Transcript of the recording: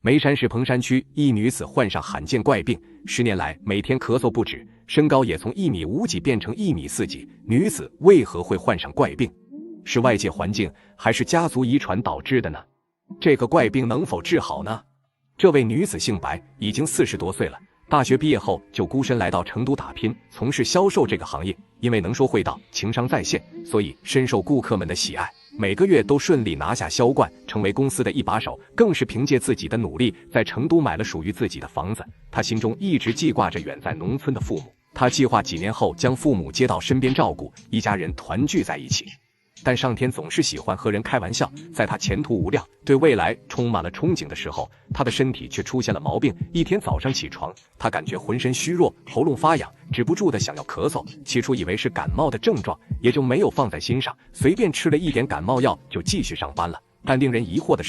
眉山市彭山区一女子患上罕见怪病，10年来每天咳嗽不止，身高也从1.5米变成1.4米。女子为何会患上怪病？是外界环境还是家族遗传导致的呢？这个怪病能否治好呢？这位女子姓白，已经40多岁了，大学毕业后就孤身来到成都打拼，从事销售这个行业。因为能说会道，情商在线，所以深受顾客们的喜爱，每个月都顺利拿下销冠，成为公司的一把手。更是凭借自己的努力，在成都买了属于自己的房子。他心中一直记挂着远在农村的父母，他计划几年后将父母接到身边照顾，一家人团聚在一起。但上天总是喜欢和人开玩笑，在他前途无量，对未来充满了憧憬的时候，他的身体却出现了毛病。一天早上起床，他感觉浑身虚弱，喉咙发痒，止不住的想要咳嗽。起初以为是感冒的症状，也就没有放在心上，随便吃了一点感冒药就继续上班了。但令人疑惑的是，